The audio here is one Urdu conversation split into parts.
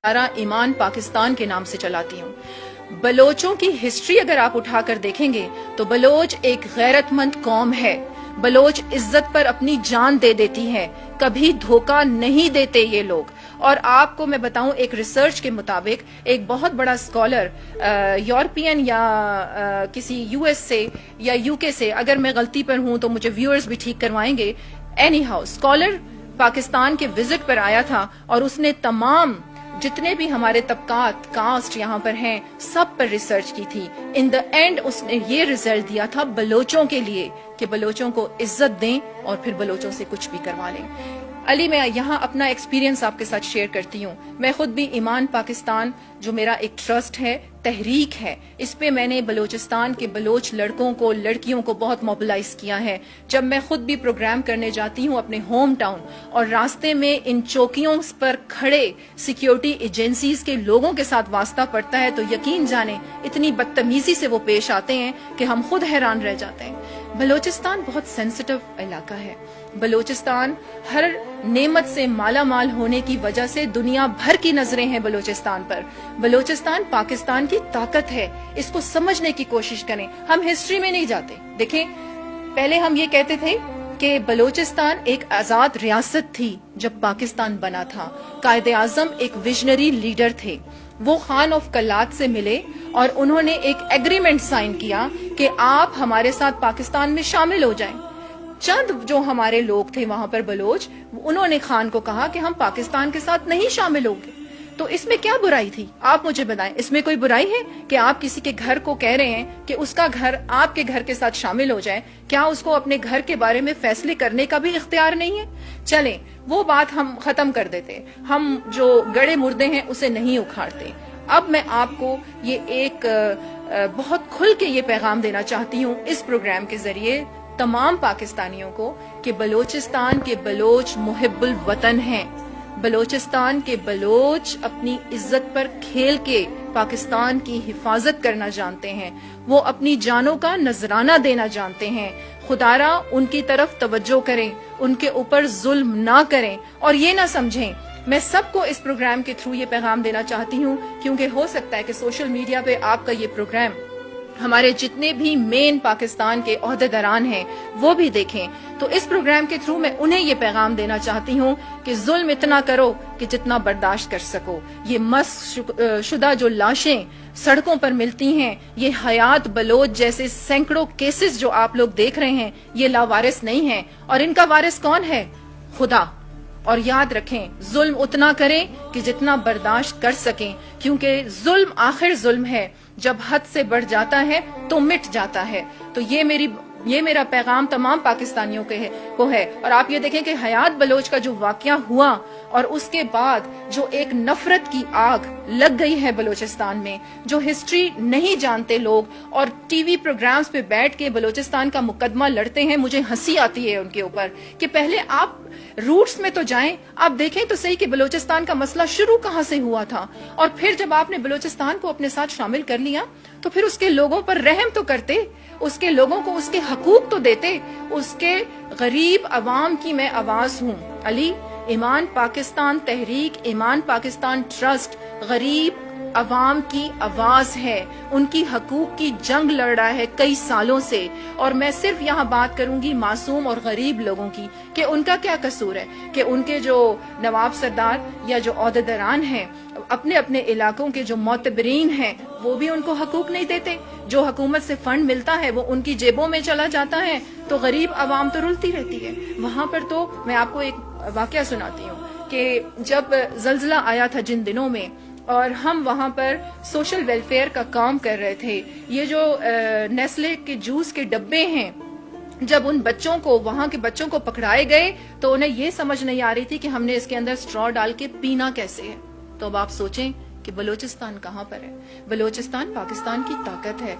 ایمان پاکستان کے نام سے چلاتی ہوں۔ بلوچوں کی ہسٹری اگر آپ اٹھا کر دیکھیں گے تو بلوچ ایک غیرت مند قوم ہے۔ بلوچ عزت پر اپنی جان دے دیتی ہے، کبھی دھوکہ نہیں دیتے یہ لوگ۔ اور آپ کو میں بتاؤں، ایک ریسرچ کے مطابق ایک بہت بڑا اسکالر یورپین یا کسی یو ایس سے یا یو کے سے، اگر میں غلطی پر ہوں تو مجھے ویورز بھی ٹھیک کروائیں گے، اینی ہاؤ اسکالر پاکستان کے وزٹ پر آیا تھا اور اس نے تمام جتنے بھی ہمارے طبقات کاسٹ یہاں پر ہیں سب پر ریسرچ کی تھی۔ ان دا اینڈ اس نے یہ ریزلٹ دیا تھا بلوچوں کے لیے کہ بلوچوں کو عزت دیں اور پھر بلوچوں سے کچھ بھی کروا لیں۔ علی، میں یہاں اپنا ایکسپیرینس آپ کے ساتھ شیئر کرتی ہوں۔ میں خود بھی ایمان پاکستان جو میرا ایک ٹرسٹ ہے، تحریک ہے، اس پہ میں نے بلوچستان کے بلوچ لڑکوں کو لڑکیوں کو بہت موبلائز کیا ہے۔ جب میں خود بھی پروگرام کرنے جاتی ہوں اپنے ہوم ٹاؤن اور راستے میں ان چوکیوں پر کھڑے سیکیورٹی ایجنسیز کے لوگوں کے ساتھ واسطہ پڑتا ہے تو یقین جانیں اتنی بدتمیزی سے وہ پیش آتے ہیں کہ ہم خود حیران رہ جاتے ہیں۔ بلوچستان بہت سینسٹیو علاقہ ہے۔ بلوچستان ہر نعمت سے مالا مال ہونے کی وجہ سے دنیا بھر کی نظریں ہیں بلوچستان پر۔ بلوچستان پاکستان کی طاقت ہے، اس کو سمجھنے کی کوشش کریں۔ ہم ہسٹری میں نہیں جاتے۔ دیکھیں، پہلے ہم یہ کہتے تھے کہ بلوچستان ایک آزاد ریاست تھی جب پاکستان بنا تھا۔ قائد اعظم ایک ویژنری لیڈر تھے، وہ خان آف کلات سے ملے اور انہوں نے ایک ایگریمنٹ سائن کیا کہ آپ ہمارے ساتھ پاکستان میں شامل ہو جائیں۔ چند جو ہمارے لوگ تھے وہاں پر بلوچ، انہوں نے خان کو کہا کہ ہم پاکستان کے ساتھ نہیں شامل ہوں گے۔ تو اس میں کیا برائی تھی؟ آپ مجھے بتائیں، اس میں کوئی برائی ہے کہ آپ کسی کے گھر کو کہہ رہے ہیں کہ اس کا گھر آپ کے گھر کے ساتھ شامل ہو جائے؟ کیا اس کو اپنے گھر کے بارے میں فیصلے کرنے کا بھی اختیار نہیں ہے؟ چلیں وہ بات ہم ختم کر دیتے، ہم جو گڑے مردے ہیں اسے نہیں اکھاڑتے۔ اب میں آپ کو یہ ایک بہت کھل کے یہ پیغام دینا چاہتی ہوں اس پروگرام کے ذریعے تمام پاکستانیوں کو کہ بلوچستان کے بلوچ محب الوطن ہیں۔ بلوچستان کے بلوچ اپنی عزت پر کھیل کے پاکستان کی حفاظت کرنا جانتے ہیں، وہ اپنی جانوں کا نذرانہ دینا جانتے ہیں۔ خدارا ان کی طرف توجہ کریں، ان کے اوپر ظلم نہ کریں اور یہ نہ سمجھیں۔ میں سب کو اس پروگرام کے تھرو یہ پیغام دینا چاہتی ہوں، کیونکہ ہو سکتا ہے کہ سوشل میڈیا پہ آپ کا یہ پروگرام ہمارے جتنے بھی مین پاکستان کے عہدیداران ہیں وہ بھی دیکھیں۔ تو اس پروگرام کے تھرو میں انہیں یہ پیغام دینا چاہتی ہوں کہ ظلم اتنا کرو کہ جتنا برداشت کر سکو۔ یہ مسخ شدہ جو لاشیں سڑکوں پر ملتی ہیں، یہ حیات بلوچ جیسے سینکڑوں کیسز جو آپ لوگ دیکھ رہے ہیں، یہ لاوارث نہیں ہیں۔ اور ان کا وارث کون ہے؟ خدا۔ اور یاد رکھیں، ظلم اتنا کریں کہ جتنا برداشت کر سکیں، کیونکہ ظلم آخر ظلم ہے، جب حد سے بڑھ جاتا ہے تو مٹ جاتا ہے۔ تو یہ میرا پیغام تمام پاکستانیوں کو ہے۔ اور آپ یہ دیکھیں کہ حیات بلوچ کا جو واقعہ ہوا اور اس کے بعد جو ایک نفرت کی آگ لگ گئی ہے بلوچستان میں، جو ہسٹری نہیں جانتے لوگ اور ٹی وی پروگرامز پہ بیٹھ کے بلوچستان کا مقدمہ لڑتے ہیں، مجھے ہنسی آتی ہے ان کے اوپر کہ پہلے آپ روٹس میں تو جائیں، آپ دیکھیں تو صحیح کہ بلوچستان کا مسئلہ شروع کہاں سے ہوا تھا، اور پھر جب آپ نے بلوچستان کو اپنے ساتھ شامل کر لیا تو پھر اس کے لوگوں پر رحم تو کرتے، اس کے لوگوں کو اس کے حقوق تو دیتے۔ اس کے غریب عوام کی میں آواز ہوں۔ علی، ایمان پاکستان تحریک، ایمان پاکستان ٹرسٹ غریب عوام کی آواز ہے، ان کی حقوق کی جنگ لڑ رہا ہے کئی سالوں سے۔ اور میں صرف یہاں بات کروں گی معصوم اور غریب لوگوں کی کہ ان کا کیا قصور ہے کہ ان کے جو نواب سردار یا جو عہدیداران ہیں، اپنے اپنے علاقوں کے جو معتبرین ہیں، وہ بھی ان کو حقوق نہیں دیتے۔ جو حکومت سے فنڈ ملتا ہے وہ ان کی جیبوں میں چلا جاتا ہے تو غریب عوام تو رلتی رہتی ہے۔ وہاں پر تو میں آپ کو ایک واقعہ سناتی ہوں کہ جب زلزلہ آیا تھا جن دنوں میں اور ہم وہاں پر سوشل ویلفیئر کا کام کر رہے تھے، یہ جو نیسلے کے جوس کے ڈبے ہیں، جب ان بچوں کو وہاں کے بچوں کو پکڑائے گئے تو انہیں یہ سمجھ نہیں آ رہی تھی کہ ہم نے اس کے اندر اسٹرا ڈال کے پینا کیسے ہے۔ تو اب آپ سوچیں کہ بلوچستان کہاں پر ہے؟ بلوچستان پاکستان کی طاقت ہے۔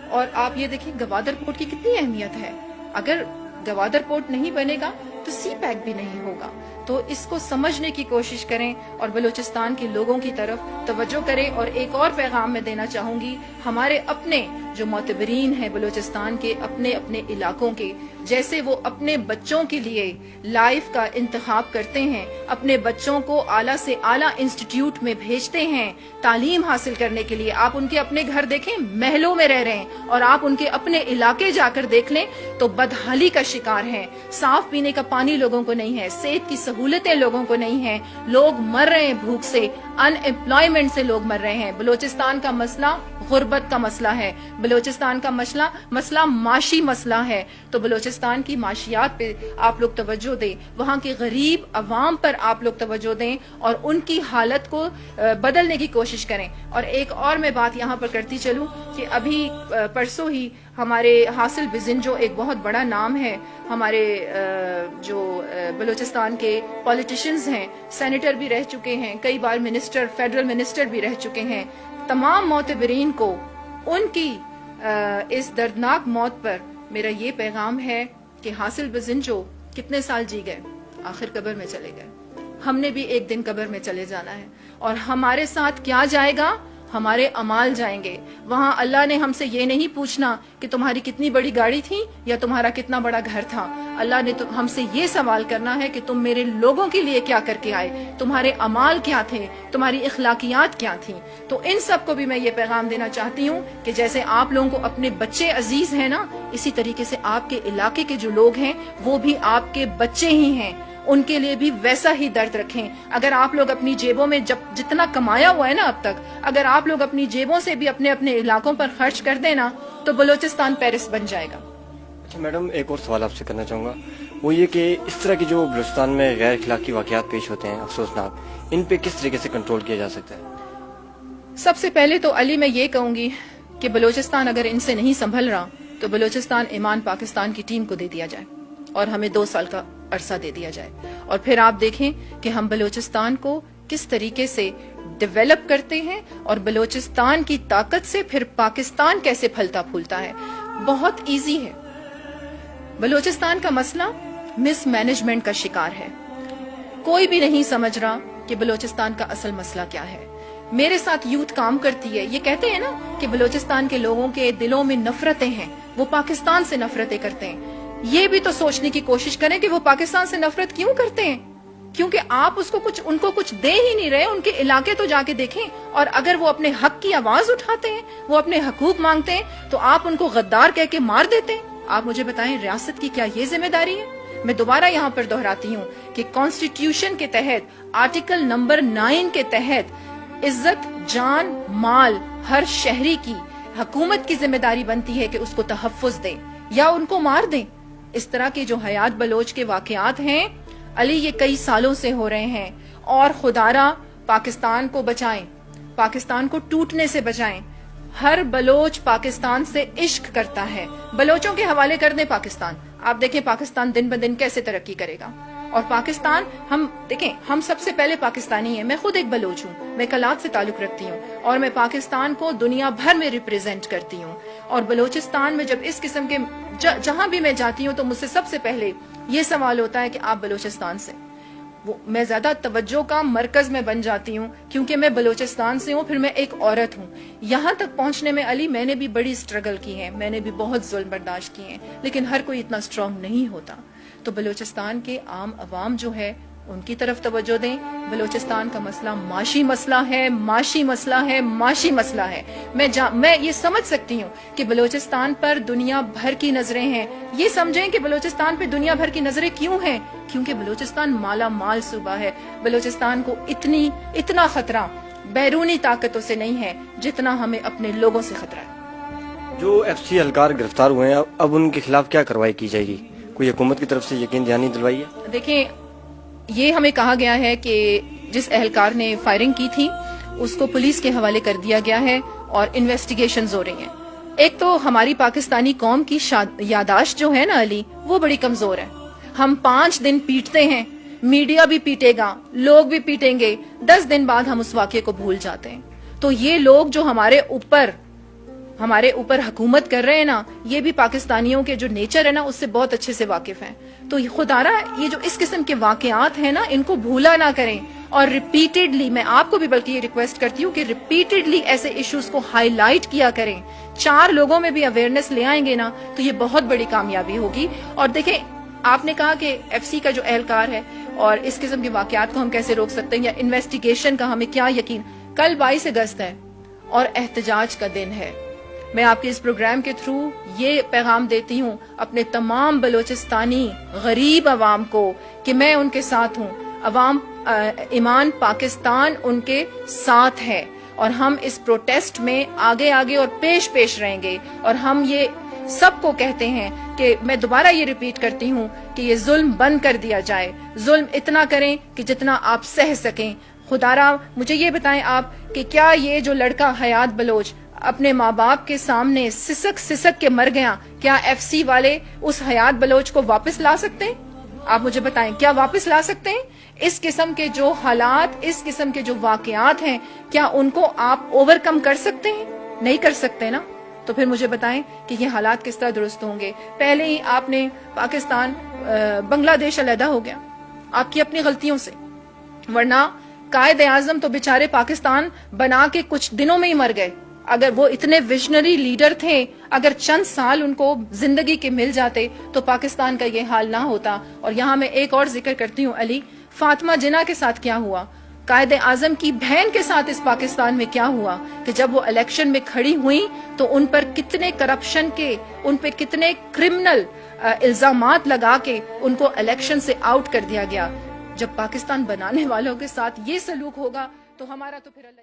اور آپ یہ دیکھیں گوادر پورٹ کی کتنی اہمیت ہے۔ اگر گوادر پورٹ نہیں بنے گا تو سی پیک بھی نہیں ہوگا. تو اس کو سمجھنے کی کوشش کریں اور بلوچستان کے لوگوں کی طرف توجہ کریں. اور ایک اور پیغام میں دینا چاہوں گی ہمارے اپنے جو معتبرین ہیں بلوچستان کے اپنے اپنے علاقوں کے, جیسے وہ اپنے بچوں کے لیے لائف کا انتخاب کرتے ہیں, اپنے بچوں کو اعلیٰ سے اعلیٰ انسٹیٹیوٹ میں بھیجتے ہیں تعلیم حاصل کرنے کے لیے. آپ ان کے اپنے گھر دیکھیں, محلوں میں رہ رہے ہیں, اور آپ ان کے اپنے علاقے جا کر دیکھ لیں تو بدحالی کا شکار ہیں. صاف پینے کا پانی لوگوں کو نہیں ہے, صحت کی سہولتیں لوگوں کو نہیں ہیں, لوگ مر رہے ہیں بھوک سے, ان امپلائمنٹ سے لوگ مر رہے ہیں. بلوچستان کا مسئلہ غربت کا مسئلہ ہے, بلوچستان کا مسئلہ معاشی مسئلہ ہے. تو بلوچستان کی معاشیات پہ آپ لوگ توجہ دیں, وہاں کے غریب عوام پر آپ لوگ توجہ دیں اور ان کی حالت کو بدلنے کی کوشش کریں. اور ایک اور میں بات یہاں پر کرتی چلوں کہ ابھی پرسوں ہی ہمارے حاصل بزنجو ایک بہت بڑا نام ہے, ہمارے جو بلوچستان کے پولیٹیشینز ہیں, سینیٹر بھی رہ چکے ہیں, کئی بار منسٹر, فیڈرل منسٹر بھی رہ چکے ہیں. تمام معتبرین کو ان کی اس دردناک موت پر میرا یہ پیغام ہے کہ حاصل بزنجو کتنے سال جی گئے, آخر قبر میں چلے گئے. ہم نے بھی ایک دن قبر میں چلے جانا ہے, اور ہمارے ساتھ کیا جائے گا, ہمارے اعمال جائیں گے. وہاں اللہ نے ہم سے یہ نہیں پوچھنا کہ تمہاری کتنی بڑی گاڑی تھی یا تمہارا کتنا بڑا گھر تھا. اللہ نے ہم سے یہ سوال کرنا ہے کہ تم میرے لوگوں کے لیے کیا کر کے آئے, تمہارے اعمال کیا تھے, تمہاری اخلاقیات کیا تھیں. تو ان سب کو بھی میں یہ پیغام دینا چاہتی ہوں کہ جیسے آپ لوگوں کو اپنے بچے عزیز ہیں نا, اسی طریقے سے آپ کے علاقے کے جو لوگ ہیں وہ بھی آپ کے بچے ہی ہیں, ان کے لیے بھی ویسا ہی درد رکھیں. اگر آپ لوگ اپنی جیبوں میں جتنا کمایا ہوا ہے نا اب تک, اگر آپ لوگ اپنی جیبوں سے بھی اپنے اپنے علاقوں پر خرچ کر دینا تو بلوچستان پیرس بن جائے گا. اچھا میڈم, ایک اور سوال آپ سے کرنا چاہوں گا, وہ یہ کہ اس طرح کی جو بلوچستان میں غیر اخلاقی واقعات پیش ہوتے ہیں افسوسناک, ان پہ کس طریقے سے کنٹرول کیا جا سکتا ہے؟ سب سے پہلے تو علی میں یہ کہوں گی کہ بلوچستان اگر ان سے نہیں سنبھل رہا تو بلوچستان ایمان پاکستان کی ٹیم کو دے دیا جائے اور ہمیں 2 سال کا عرصہ دے دیا جائے, اور پھر آپ دیکھیں کہ ہم بلوچستان کو کس طریقے سے ڈیولپ کرتے ہیں اور بلوچستان کی طاقت سے پھر پاکستان کیسے پھلتا پھولتا ہے. بہت ایزی ہے. بلوچستان کا مسئلہ مس مینجمنٹ کا شکار ہے. کوئی بھی نہیں سمجھ رہا کہ بلوچستان کا اصل مسئلہ کیا ہے. میرے ساتھ یوتھ کام کرتی ہے, یہ کہتے ہیں نا کہ بلوچستان کے لوگوں کے دلوں میں نفرتیں ہیں, وہ پاکستان سے نفرتیں کرتے ہیں. یہ بھی تو سوچنے کی کوشش کریں کہ وہ پاکستان سے نفرت کیوں کرتے ہیں, کیونکہ آپ ان کو کچھ دے ہی نہیں رہے. ان کے علاقے تو جا کے دیکھیں, اور اگر وہ اپنے حق کی آواز اٹھاتے ہیں, وہ اپنے حقوق مانگتے ہیں, تو آپ ان کو غدار کہہ کے مار دیتے ہیں. آپ مجھے بتائیں ریاست کی کیا یہ ذمہ داری ہے؟ میں دوبارہ یہاں پر دہراتی ہوں کہ کانسٹیٹیوشن کے تحت آرٹیکل نمبر 9 کے تحت عزت, جان, مال ہر شہری کی حکومت کی ذمہ داری بنتی ہے کہ اس کو تحفظ دے یا ان کو مار دیں. اس طرح کے جو حیات بلوچ کے واقعات ہیں علی, یہ کئی سالوں سے ہو رہے ہیں, اور خدارا پاکستان کو بچائیں, پاکستان کو ٹوٹنے سے بچائیں. ہر بلوچ پاکستان سے عشق کرتا ہے. بلوچوں کے حوالے کر دیں پاکستان, آپ دیکھیں پاکستان دن بدن کیسے ترقی کرے گا. اور پاکستان, ہم دیکھیں, ہم سب سے پہلے پاکستانی ہیں. میں خود ایک بلوچ ہوں, میں کلات سے تعلق رکھتی ہوں, اور میں پاکستان کو دنیا بھر میں ریپریزنٹ کرتی ہوں. اور بلوچستان میں جب اس قسم کے جہاں بھی میں جاتی ہوں تو مجھ سے سب سے پہلے یہ سوال ہوتا ہے کہ آپ بلوچستان سے. میں زیادہ توجہ کا مرکز میں بن جاتی ہوں کیونکہ میں بلوچستان سے ہوں, پھر میں ایک عورت ہوں. یہاں تک پہنچنے میں علی میں نے بھی بڑی سٹرگل کی ہے, میں نے بھی بہت ظلم برداشت کیے ہیں, لیکن ہر کوئی اتنا سٹرونگ نہیں ہوتا. تو بلوچستان کے عام عوام جو ہے ان کی طرف توجہ دیں. بلوچستان کا مسئلہ معاشی مسئلہ ہے, معاشی مسئلہ ہے, معاشی مسئلہ ہے. میں یہ سمجھ سکتی ہوں کہ بلوچستان پر دنیا بھر کی نظریں ہیں. یہ سمجھیں کہ بلوچستان پہ دنیا بھر کی نظریں کیوں ہیں, کیونکہ بلوچستان مالا مال صوبہ ہے. بلوچستان کو اتنا خطرہ بیرونی طاقتوں سے نہیں ہے جتنا ہمیں اپنے لوگوں سے خطرہ ہے. جو ایف سی اہلکار گرفتار ہوئے ہیں, اب ان کے خلاف کیا کارروائی کی جائے گی؟ کوئی حکومت کی طرف سے یقین دہانی دلوائی ہے؟ دیکھیں, یہ ہمیں کہا گیا ہے کہ جس اہلکار نے فائرنگ کی تھی اس کو پولیس کے حوالے کر دیا گیا ہے اور انویسٹیگیشنز ہو رہی ہیں. ایک تو ہماری پاکستانی قوم کی یاداشت جو ہے نا علی, وہ بڑی کمزور ہے. ہم 5 دن پیٹتے ہیں, میڈیا بھی پیٹے گا, لوگ بھی پیٹیں گے, 10 دن بعد ہم اس واقعے کو بھول جاتے ہیں. تو یہ لوگ جو ہمارے اوپر ہمارے اوپر حکومت کر رہے ہیں نا، یہ بھی پاکستانیوں کے جو نیچر ہے نا اس سے بہت اچھے سے واقف ہیں. تو خدا رہا یہ جو اس قسم کے واقعات ہیں نا ان کو بھولا نہ کریں، اور ریپیٹڈلی میں آپ کو بھی بلکہ یہ ریکویسٹ کرتی ہوں کہ ریپیٹڈلی ایسے ایشوز کو ہائی لائٹ کیا کریں. 4 لوگوں میں بھی اویئرنیس لے آئیں گے نا تو یہ بہت بڑی کامیابی ہوگی. اور دیکھیں آپ نے کہا کہ ایف سی کا جو اہلکار ہے اور اس قسم کے واقعات کو ہم کیسے روک سکتے ہیں، یا انویسٹیگیشن کا ہمیں کیا یقین. کل 22 اگست ہے اور احتجاج کا دن ہے. میں آپ کے اس پروگرام کے تھرو یہ پیغام دیتی ہوں اپنے تمام بلوچستانی غریب عوام کو کہ میں ان کے ساتھ ہوں. عوام ایمان پاکستان ان کے ساتھ ہے، اور ہم اس پروٹیسٹ میں آگے آگے اور پیش پیش رہیں گے. اور ہم یہ سب کو کہتے ہیں کہ میں دوبارہ یہ ریپیٹ کرتی ہوں کہ یہ ظلم بند کر دیا جائے. ظلم اتنا کریں کہ جتنا آپ سہ سکیں. خدا را مجھے یہ بتائیں آپ کہ کیا یہ جو لڑکا حیات بلوچ اپنے ماں باپ کے سامنے سسک سسک کے مر گیا، کیا ایف سی والے اس حیات بلوچ کو واپس لا سکتے ہیں؟ آپ مجھے بتائیں کیا واپس لا سکتے ہیں؟ اس قسم کے جو حالات، اس قسم کے جو واقعات ہیں، کیا ان کو آپ اوور کم کر سکتے ہیں؟ نہیں کر سکتے نا. تو پھر مجھے بتائیں کہ یہ حالات کس طرح درست ہوں گے. پہلے ہی آپ نے پاکستان بنگلہ دیش علیحدہ ہو گیا آپ کی اپنی غلطیوں سے، ورنہ قائد اعظم تو بیچارے پاکستان بنا کے کچھ دنوں میں ہی مر گئے. اگر وہ اتنے ویژنری لیڈر تھے، اگر چند سال ان کو زندگی کے مل جاتے تو پاکستان کا یہ حال نہ ہوتا. اور یہاں میں ایک اور ذکر کرتی ہوں، علی فاطمہ جناح کے ساتھ کیا ہوا، قائد اعظم کی بہن کے ساتھ اس پاکستان میں کیا ہوا کہ جب وہ الیکشن میں کھڑی ہوئی تو ان پر کتنے کرپشن کے، ان پہ کتنے کرمنل الزامات لگا کے ان کو الیکشن سے آؤٹ کر دیا گیا. جب پاکستان بنانے والوں کے ساتھ یہ سلوک ہوگا تو ہمارا تو پھر اللہ